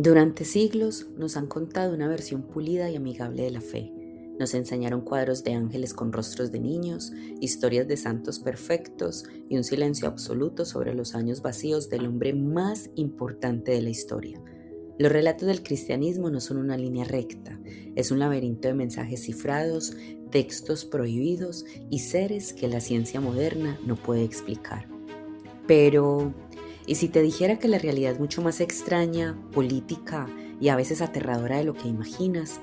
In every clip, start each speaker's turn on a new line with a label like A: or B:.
A: Durante siglos nos han contado una versión pulida y amigable de la fe. Nos enseñaron cuadros de ángeles con rostros de niños, historias de santos perfectos y un silencio absoluto sobre los años vacíos del hombre más importante de la historia. Los relatos del cristianismo no son una línea recta, es un laberinto de mensajes cifrados, textos prohibidos y seres que la ciencia moderna no puede explicar. Pero, ¿y si te dijera que la realidad es mucho más extraña, política y a veces aterradora de lo que imaginas?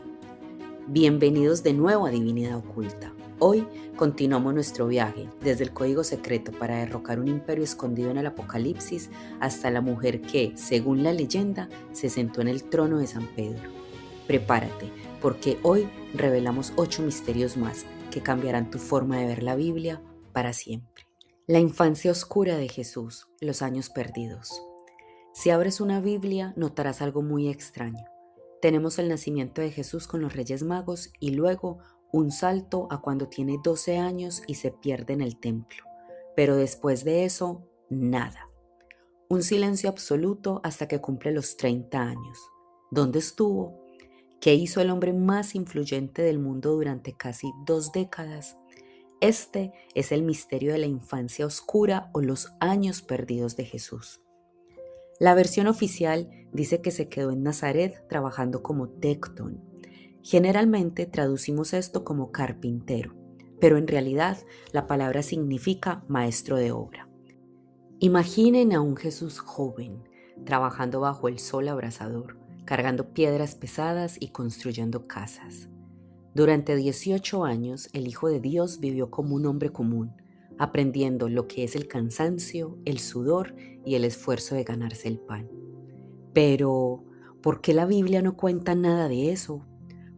A: Bienvenidos de nuevo a Divinidad Oculta. Hoy continuamos nuestro viaje desde el código secreto para derrocar un imperio escondido en el Apocalipsis hasta la mujer que, según la leyenda, se sentó en el trono de San Pedro. Prepárate, porque hoy revelamos 8 misterios más que cambiarán tu forma de ver la Biblia para siempre. La infancia oscura de Jesús, los años perdidos. Si abres una Biblia, notarás algo muy extraño. Tenemos el nacimiento de Jesús con los Reyes Magos y luego un salto a cuando tiene 12 años y se pierde en el templo. Pero después de eso, nada. Un silencio absoluto hasta que cumple los 30 años. ¿Dónde estuvo? ¿Qué hizo el hombre más influyente del mundo durante casi 2 décadas? Este es el misterio de la infancia oscura o los años perdidos de Jesús. La versión oficial dice que se quedó en Nazaret trabajando como tectón. Generalmente traducimos esto como carpintero, pero en realidad la palabra significa maestro de obra. Imaginen a un Jesús joven, trabajando bajo el sol abrasador, cargando piedras pesadas y construyendo casas. Durante 18 años, el Hijo de Dios vivió como un hombre común, aprendiendo lo que es el cansancio, el sudor y el esfuerzo de ganarse el pan. Pero, ¿por qué la Biblia no cuenta nada de eso?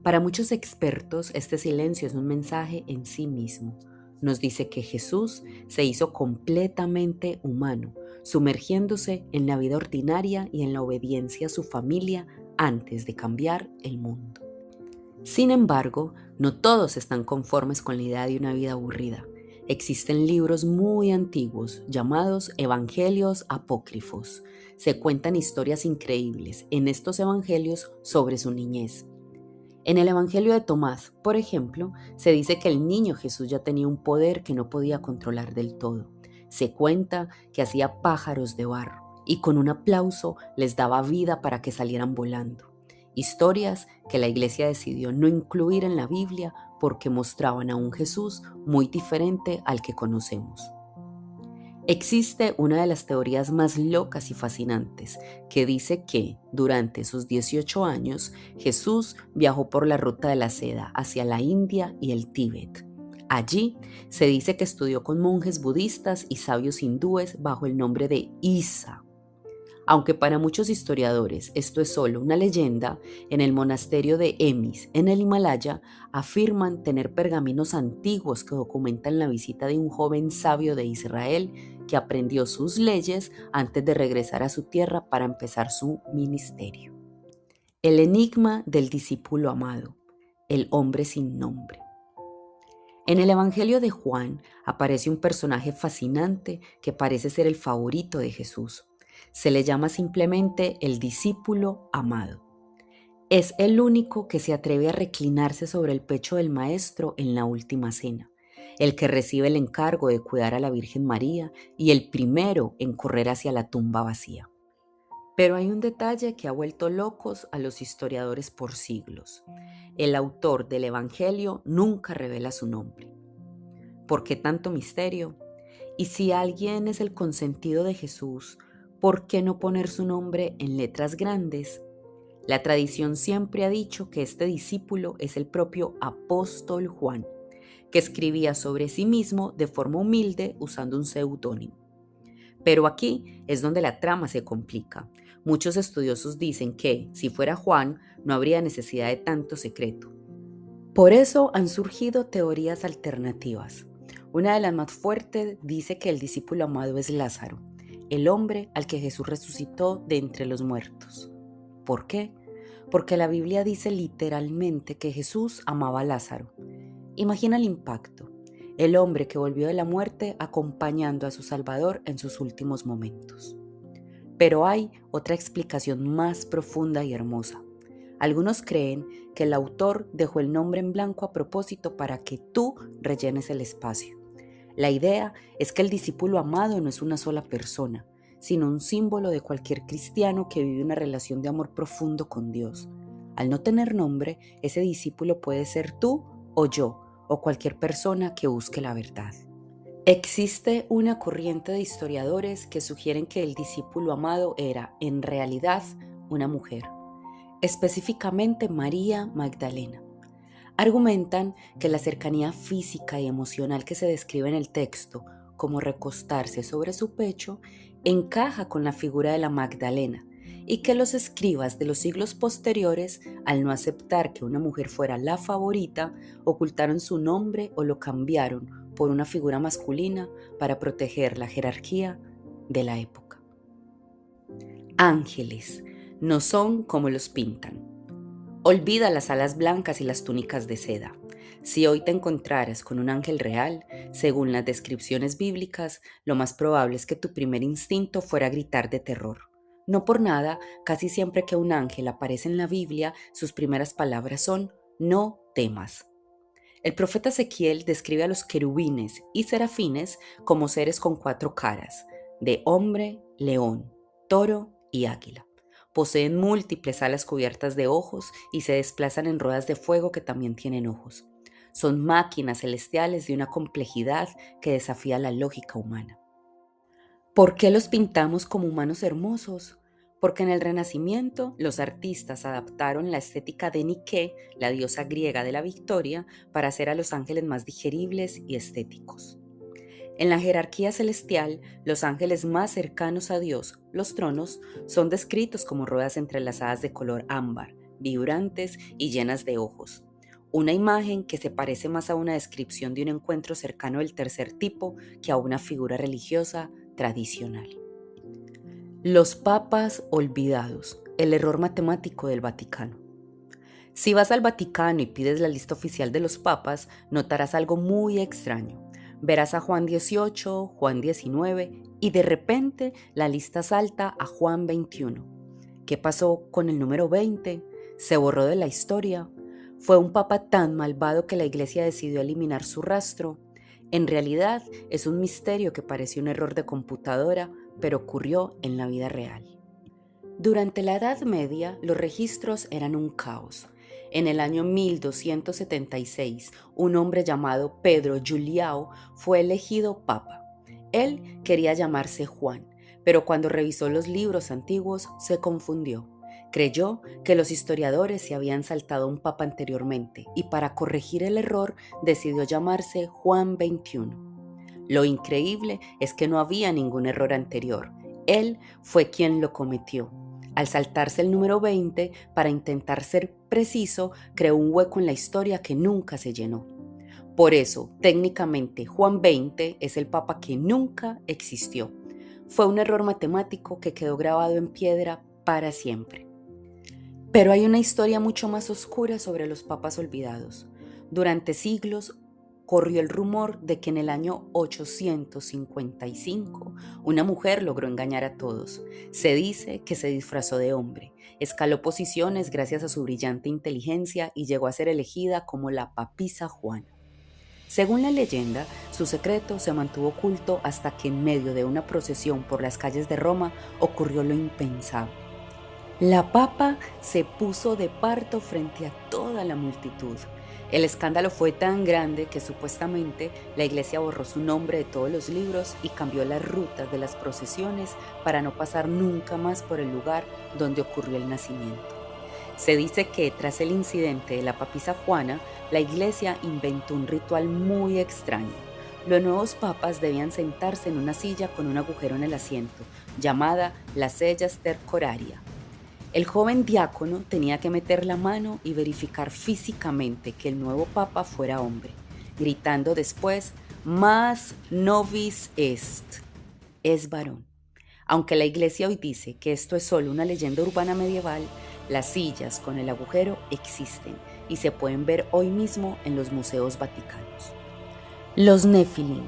A: Para muchos expertos, este silencio es un mensaje en sí mismo. Nos dice que Jesús se hizo completamente humano, sumergiéndose en la vida ordinaria y en la obediencia a su familia antes de cambiar el mundo. Sin embargo, no todos están conformes con la idea de una vida aburrida. Existen libros muy antiguos llamados evangelios apócrifos. Se cuentan historias increíbles en estos evangelios sobre su niñez. En el Evangelio de Tomás, por ejemplo, se dice que el niño Jesús ya tenía un poder que no podía controlar del todo. Se cuenta que hacía pájaros de barro y con un aplauso les daba vida para que salieran volando. Historias que la Iglesia decidió no incluir en la Biblia porque mostraban a un Jesús muy diferente al que conocemos. Existe una de las teorías más locas y fascinantes que dice que durante sus 18 años Jesús viajó por la ruta de la seda hacia la India y el Tíbet. Allí se dice que estudió con monjes budistas y sabios hindúes bajo el nombre de Isa. Aunque para muchos historiadores esto es solo una leyenda, en el monasterio de Emis, en el Himalaya, afirman tener pergaminos antiguos que documentan la visita de un joven sabio de Israel que aprendió sus leyes antes de regresar a su tierra para empezar su ministerio. El enigma del discípulo amado, el hombre sin nombre. En el Evangelio de Juan aparece un personaje fascinante que parece ser el favorito de Jesús. Se le llama simplemente el discípulo amado. Es el único que se atreve a reclinarse sobre el pecho del Maestro en la última cena, el que recibe el encargo de cuidar a la Virgen María y el primero en correr hacia la tumba vacía. Pero hay un detalle que ha vuelto locos a los historiadores por siglos. El autor del Evangelio nunca revela su nombre. ¿Por qué tanto misterio? Y si alguien es el consentido de Jesús, ¿por qué no poner su nombre en letras grandes? La tradición siempre ha dicho que este discípulo es el propio apóstol Juan, que escribía sobre sí mismo de forma humilde usando un seudónimo. Pero aquí es donde la trama se complica. Muchos estudiosos dicen que, si fuera Juan, no habría necesidad de tanto secreto. Por eso han surgido teorías alternativas. Una de las más fuertes dice que el discípulo amado es Lázaro, el hombre al que Jesús resucitó de entre los muertos. ¿Por qué? Porque la Biblia dice literalmente que Jesús amaba a Lázaro. Imagina el impacto. El hombre que volvió de la muerte acompañando a su Salvador en sus últimos momentos. Pero hay otra explicación más profunda y hermosa. Algunos creen que el autor dejó el nombre en blanco a propósito para que tú rellenes el espacio. La idea es que el discípulo amado no es una sola persona, sino un símbolo de cualquier cristiano que vive una relación de amor profundo con Dios. Al no tener nombre, ese discípulo puede ser tú o yo, o cualquier persona que busque la verdad. Existe una corriente de historiadores que sugieren que el discípulo amado era, en realidad, una mujer, específicamente María Magdalena. Argumentan que la cercanía física y emocional que se describe en el texto, como recostarse sobre su pecho, encaja con la figura de la Magdalena, y que los escribas de los siglos posteriores, al no aceptar que una mujer fuera la favorita, ocultaron su nombre o lo cambiaron por una figura masculina para proteger la jerarquía de la época. Ángeles no son como los pintan. Olvida las alas blancas y las túnicas de seda. Si hoy te encontraras con un ángel real, según las descripciones bíblicas, lo más probable es que tu primer instinto fuera gritar de terror. No por nada, casi siempre que un ángel aparece en la Biblia, sus primeras palabras son «no temas». El profeta Ezequiel describe a los querubines y serafines como seres con 4 caras, de hombre, león, toro y águila. Poseen múltiples alas cubiertas de ojos y se desplazan en ruedas de fuego que también tienen ojos. Son máquinas celestiales de una complejidad que desafía la lógica humana. ¿Por qué los pintamos como humanos hermosos? Porque en el Renacimiento los artistas adaptaron la estética de Nike, la diosa griega de la victoria, para hacer a los ángeles más digeribles y estéticos. En la jerarquía celestial, los ángeles más cercanos a Dios, los tronos, son descritos como ruedas entrelazadas de color ámbar, vibrantes y llenas de ojos. Una imagen que se parece más a una descripción de un encuentro cercano del tercer tipo que a una figura religiosa tradicional. Los papas olvidados, el error matemático del Vaticano. Si vas al Vaticano y pides la lista oficial de los papas, notarás algo muy extraño. Verás a Juan XVIII, Juan XIX y de repente la lista salta a Juan XXI. ¿Qué pasó con el número 20? ¿Se borró de la historia? ¿Fue un papa tan malvado que la Iglesia decidió eliminar su rastro? En realidad es un misterio que parece un error de computadora, pero ocurrió en la vida real. Durante la Edad Media, los registros eran un caos. En el año 1276, un hombre llamado Pedro Julião fue elegido papa. Él quería llamarse Juan, pero cuando revisó los libros antiguos se confundió. Creyó que los historiadores se habían saltado un papa anteriormente y para corregir el error decidió llamarse Juan XXI. Lo increíble es que no había ningún error anterior. Él fue quien lo cometió. Al saltarse el número 20, para intentar ser preciso, creó un hueco en la historia que nunca se llenó. Por eso, técnicamente, Juan XX es el papa que nunca existió. Fue un error matemático que quedó grabado en piedra para siempre. Pero hay una historia mucho más oscura sobre los papas olvidados. Durante siglos, corrió el rumor de que en el año 855 una mujer logró engañar a todos. Se dice que se disfrazó de hombre, escaló posiciones gracias a su brillante inteligencia y llegó a ser elegida como la papisa Juana. Según la leyenda, su secreto se mantuvo oculto hasta que en medio de una procesión por las calles de Roma ocurrió lo impensable. La papa se puso de parto frente a toda la multitud. El escándalo fue tan grande que supuestamente la iglesia borró su nombre de todos los libros y cambió las rutas de las procesiones para no pasar nunca más por el lugar donde ocurrió el nacimiento. Se dice que tras el incidente de la papisa Juana, la iglesia inventó un ritual muy extraño. Los nuevos papas debían sentarse en una silla con un agujero en el asiento, llamada la sella stercoraria. El joven diácono tenía que meter la mano y verificar físicamente que el nuevo papa fuera hombre, gritando después, «Mas novis est», es varón. Aunque la iglesia hoy dice que esto es solo una leyenda urbana medieval, las sillas con el agujero existen y se pueden ver hoy mismo en los museos vaticanos. Los Nefilim.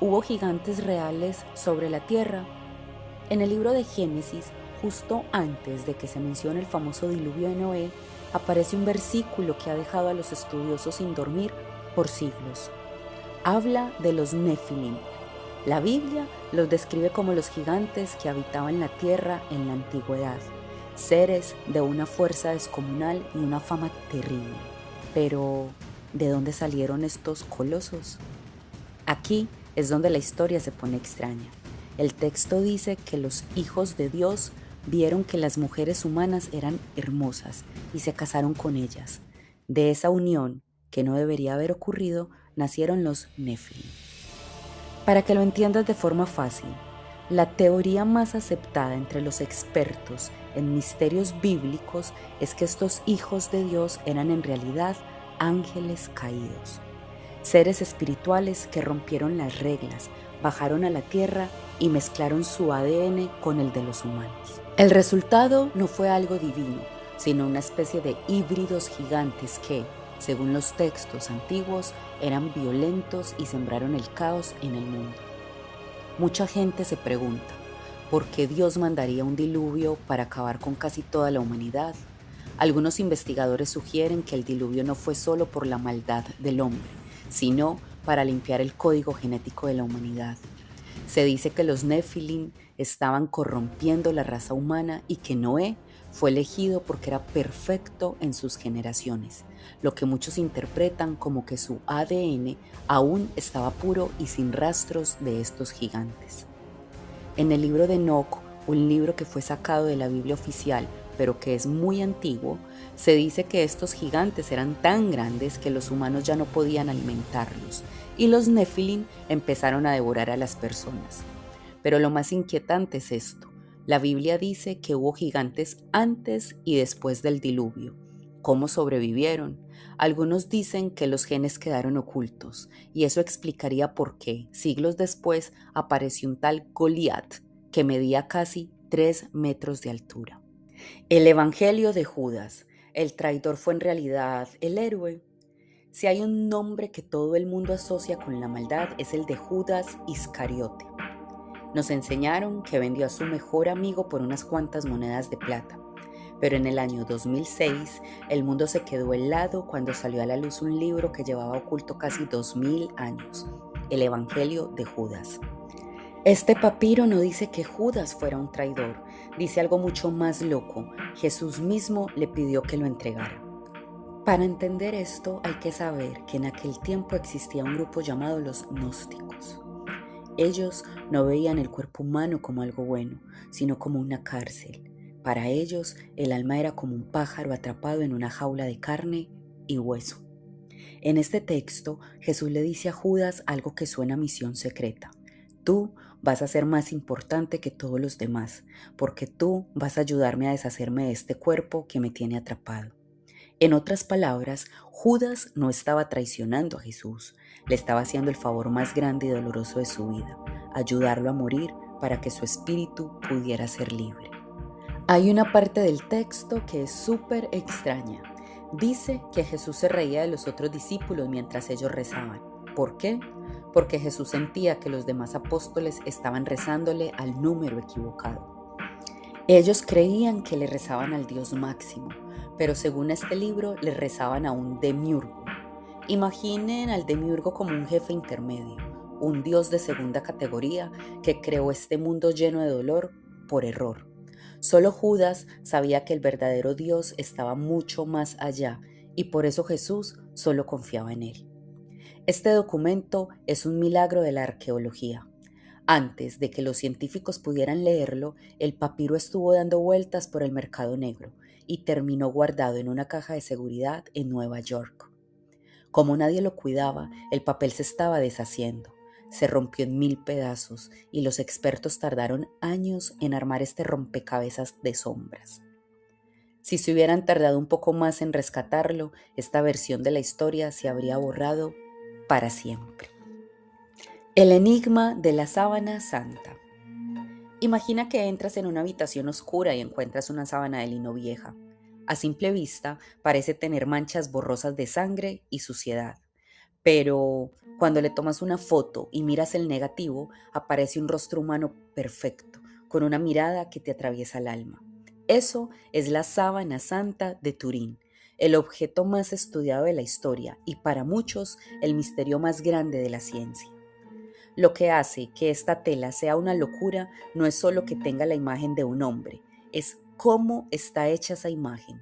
A: ¿Hubo gigantes reales sobre la tierra? En el libro de Génesis, justo antes de que se mencione el famoso diluvio de Noé, aparece un versículo que ha dejado a los estudiosos sin dormir por siglos. Habla de los Nefilim. La Biblia los describe como los gigantes que habitaban la tierra en la antigüedad, seres de una fuerza descomunal y una fama terrible. Pero, ¿de dónde salieron estos colosos? Aquí es donde la historia se pone extraña. El texto dice que los hijos de Dios vieron que las mujeres humanas eran hermosas y se casaron con ellas. De esa unión, que no debería haber ocurrido, nacieron los Nefilim. Para que lo entiendas de forma fácil, la teoría más aceptada entre los expertos en misterios bíblicos es que estos hijos de Dios eran en realidad ángeles caídos, seres espirituales que rompieron las reglas, bajaron a la tierra y mezclaron su ADN con el de los humanos. El resultado no fue algo divino, sino una especie de híbridos gigantes que, según los textos antiguos, eran violentos y sembraron el caos en el mundo. Mucha gente se pregunta, ¿por qué Dios mandaría un diluvio para acabar con casi toda la humanidad? Algunos investigadores sugieren que el diluvio no fue solo por la maldad del hombre, sino para limpiar el código genético de la humanidad. Se dice que los Nefilim estaban corrompiendo la raza humana y que Noé fue elegido porque era perfecto en sus generaciones, lo que muchos interpretan como que su ADN aún estaba puro y sin rastros de estos gigantes. En el libro de Enoc, un libro que fue sacado de la Biblia oficial, pero que es muy antiguo, se dice que estos gigantes eran tan grandes que los humanos ya no podían alimentarlos, y los Nefilim empezaron a devorar a las personas. Pero lo más inquietante es esto. La Biblia dice que hubo gigantes antes y después del diluvio. ¿Cómo sobrevivieron? Algunos dicen que los genes quedaron ocultos, y eso explicaría por qué, siglos después, apareció un tal Goliat, que medía casi 3 metros de altura. El Evangelio de Judas. ¿El traidor fue en realidad el héroe? Si hay un nombre que todo el mundo asocia con la maldad, es el de Judas Iscariote. Nos enseñaron que vendió a su mejor amigo por unas cuantas monedas de plata. Pero en el año 2006, el mundo se quedó helado cuando salió a la luz un libro que llevaba oculto casi 2000 años, el Evangelio de Judas. Este papiro no dice que Judas fuera un traidor, dice algo mucho más loco. Jesús mismo le pidió que lo entregara. Para entender esto hay que saber que en aquel tiempo existía un grupo llamado los gnósticos. Ellos no veían el cuerpo humano como algo bueno, sino como una cárcel. Para ellos, el alma era como un pájaro atrapado en una jaula de carne y hueso. En este texto, Jesús le dice a Judas algo que suena a misión secreta. Tú vas a ser más importante que todos los demás, porque tú vas a ayudarme a deshacerme de este cuerpo que me tiene atrapado. En otras palabras, Judas no estaba traicionando a Jesús, le estaba haciendo el favor más grande y doloroso de su vida, ayudarlo a morir para que su espíritu pudiera ser libre. Hay una parte del texto que es súper extraña. Dice que Jesús se reía de los otros discípulos mientras ellos rezaban. ¿Por qué? Porque Jesús sentía que los demás apóstoles estaban rezándole al número equivocado. Ellos creían que le rezaban al Dios máximo, pero según este libro le rezaban a un demiurgo. Imaginen al demiurgo como un jefe intermedio, un dios de segunda categoría que creó este mundo lleno de dolor por error. Solo Judas sabía que el verdadero Dios estaba mucho más allá y por eso Jesús solo confiaba en él. Este documento es un milagro de la arqueología. Antes de que los científicos pudieran leerlo, el papiro estuvo dando vueltas por el mercado negro y terminó guardado en una caja de seguridad en Nueva York. Como nadie lo cuidaba, el papel se estaba deshaciendo. Se rompió en 1000 pedazos y los expertos tardaron años en armar este rompecabezas de sombras. Si se hubieran tardado un poco más en rescatarlo, esta versión de la historia se habría borrado para siempre. El enigma de la sábana santa. Imagina que entras en una habitación oscura y encuentras una sábana de lino vieja. A simple vista parece tener manchas borrosas de sangre y suciedad. Pero cuando le tomas una foto y miras el negativo, aparece un rostro humano perfecto, con una mirada que te atraviesa el alma. Eso es la sábana santa de Turín, el objeto más estudiado de la historia y para muchos el misterio más grande de la ciencia. Lo que hace que esta tela sea una locura no es solo que tenga la imagen de un hombre, es cómo está hecha esa imagen.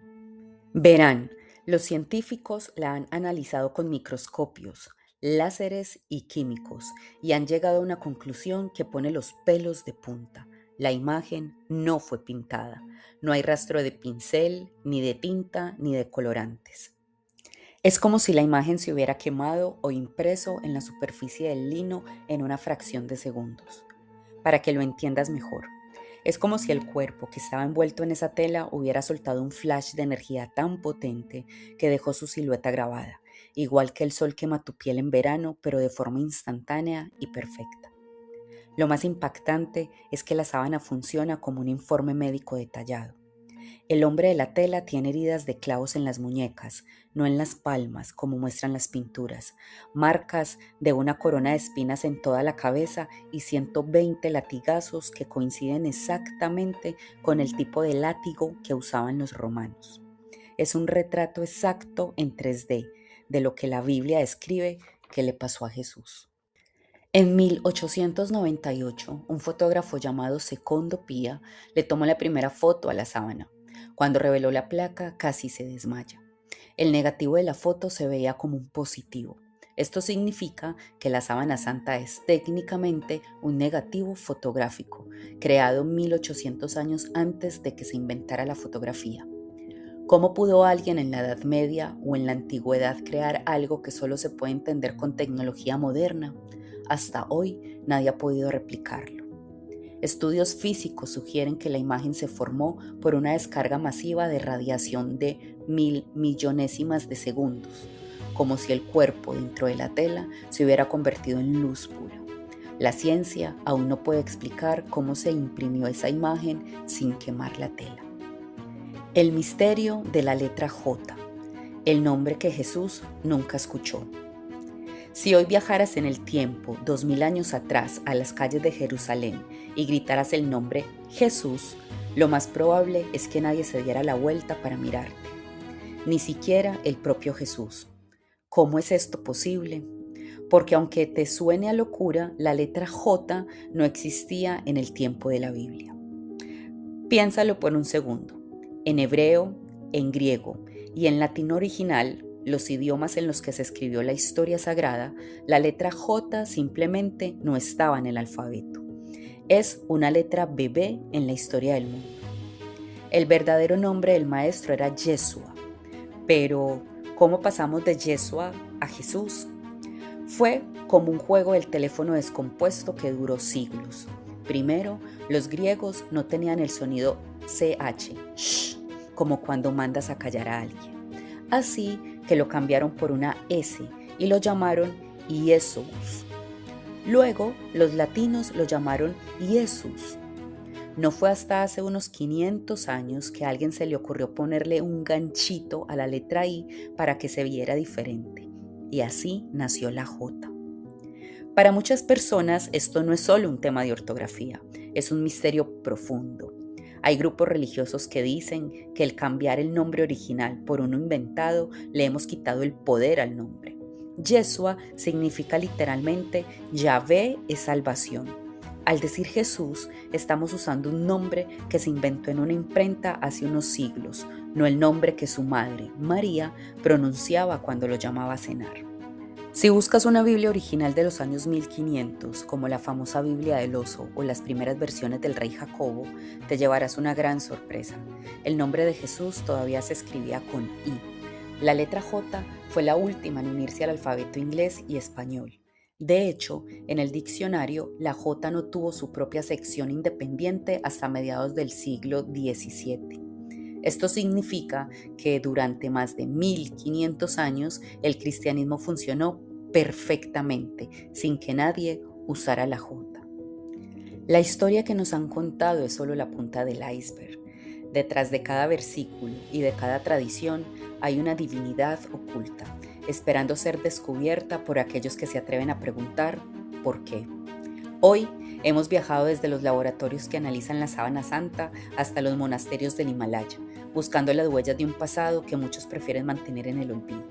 A: Verán, los científicos la han analizado con microscopios, láseres y químicos y han llegado a una conclusión que pone los pelos de punta. La imagen no fue pintada. No hay rastro de pincel, ni de tinta, ni de colorantes. Es como si la imagen se hubiera quemado o impreso en la superficie del lino en una fracción de segundos. Para que lo entiendas mejor, es como si el cuerpo que estaba envuelto en esa tela hubiera soltado un flash de energía tan potente que dejó su silueta grabada, igual que el sol quema tu piel en verano, pero de forma instantánea y perfecta. Lo más impactante es que la sábana funciona como un informe médico detallado. El hombre de la tela tiene heridas de clavos en las muñecas, no en las palmas, como muestran las pinturas, marcas de una corona de espinas en toda la cabeza y 120 latigazos que coinciden exactamente con el tipo de látigo que usaban los romanos. Es un retrato exacto en 3D de lo que la Biblia describe que le pasó a Jesús. En 1898, un fotógrafo llamado Secondo Pia le tomó la primera foto a la sábana. Cuando reveló la placa, casi se desmaya. El negativo de la foto se veía como un positivo. Esto significa que la sábana santa es técnicamente un negativo fotográfico, creado 1800 años antes de que se inventara la fotografía. ¿Cómo pudo alguien en la Edad Media o en la Antigüedad crear algo que solo se puede entender con tecnología moderna? Hasta hoy nadie ha podido replicarlo. Estudios físicos sugieren que la imagen se formó por una descarga masiva de radiación de 1000 millonésimas de segundos, como si el cuerpo dentro de la tela se hubiera convertido en luz pura. La ciencia aún no puede explicar cómo se imprimió esa imagen sin quemar la tela. El misterio de la letra J, el nombre que Jesús nunca escuchó. Si hoy viajaras en el tiempo, 2000 años atrás, a las calles de Jerusalén y gritaras el nombre Jesús, lo más probable es que nadie se diera la vuelta para mirarte, ni siquiera el propio Jesús. ¿Cómo es esto posible? Porque aunque te suene a locura, la letra J no existía en el tiempo de la Biblia. Piénsalo por un segundo. En hebreo, en griego y en latín original, los idiomas en los que se escribió la historia sagrada, la letra J simplemente no estaba en el alfabeto. Es una letra bebé en la historia del mundo. El verdadero nombre del maestro era Yeshua, pero ¿cómo pasamos de Yeshua a Jesús? Fue como un juego del teléfono descompuesto que duró siglos. Primero, los griegos no tenían el sonido CH, sh, como cuando mandas a callar a alguien. Así que lo cambiaron por una S y lo llamaron Jesús. Luego, los latinos lo llamaron Jesús. No fue hasta hace unos 500 años que a alguien se le ocurrió ponerle un ganchito a la letra I para que se viera diferente. Y así nació la J. Para muchas personas esto no es solo un tema de ortografía, es un misterio profundo. Hay grupos religiosos que dicen que el cambiar el nombre original por uno inventado le hemos quitado el poder al nombre. Yeshua significa literalmente Yahvé es salvación. Al decir Jesús, estamos usando un nombre que se inventó en una imprenta hace unos siglos, no el nombre que su madre, María, pronunciaba cuando lo llamaba a cenar. Si buscas una Biblia original de los años 1500, como la famosa Biblia del Oso o las primeras versiones del Rey Jacobo, te llevarás una gran sorpresa. El nombre de Jesús todavía se escribía con I. La letra J fue la última en unirse al alfabeto inglés y español. De hecho, en el diccionario, la J no tuvo su propia sección independiente hasta mediados del siglo XVII. Esto significa que durante más de 1500 años el cristianismo funcionó perfectamente, sin que nadie usara la J. La historia que nos han contado es solo la punta del iceberg. Detrás de cada versículo y de cada tradición hay una divinidad oculta, esperando ser descubierta por aquellos que se atreven a preguntar ¿por qué? Hoy Hemos viajado desde los laboratorios que analizan la sábana santa hasta los monasterios del Himalaya, buscando las huellas de un pasado que muchos prefieren mantener en el olvido.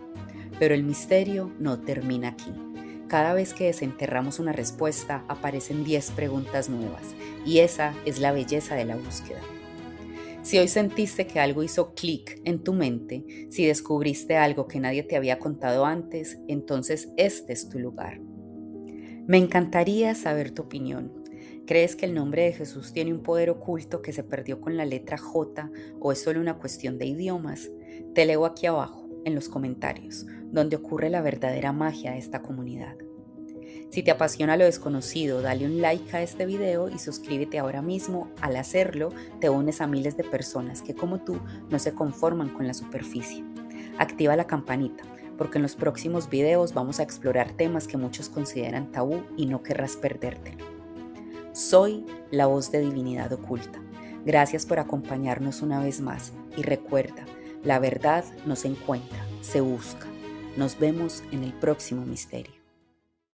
A: Pero el misterio no termina aquí. Cada vez que desenterramos una respuesta, aparecen 10 preguntas nuevas, y esa es la belleza de la búsqueda. Si hoy sentiste que algo hizo clic en tu mente, si descubriste algo que nadie te había contado antes, entonces este es tu lugar. Me encantaría saber tu opinión. ¿Crees que el nombre de Jesús tiene un poder oculto que se perdió con la letra J o es solo una cuestión de idiomas? Te leo aquí abajo, en los comentarios, donde ocurre la verdadera magia de esta comunidad. Si te apasiona lo desconocido, dale un like a este video y suscríbete ahora mismo. Al hacerlo, te unes a miles de personas que, como tú, no se conforman con la superficie. Activa la campanita, porque en los próximos videos vamos a explorar temas que muchos consideran tabú y no querrás perdértelo. Soy la voz de divinidad oculta. Gracias por acompañarnos una vez más y recuerda, la verdad no se encuentra, se busca. Nos vemos en el próximo misterio.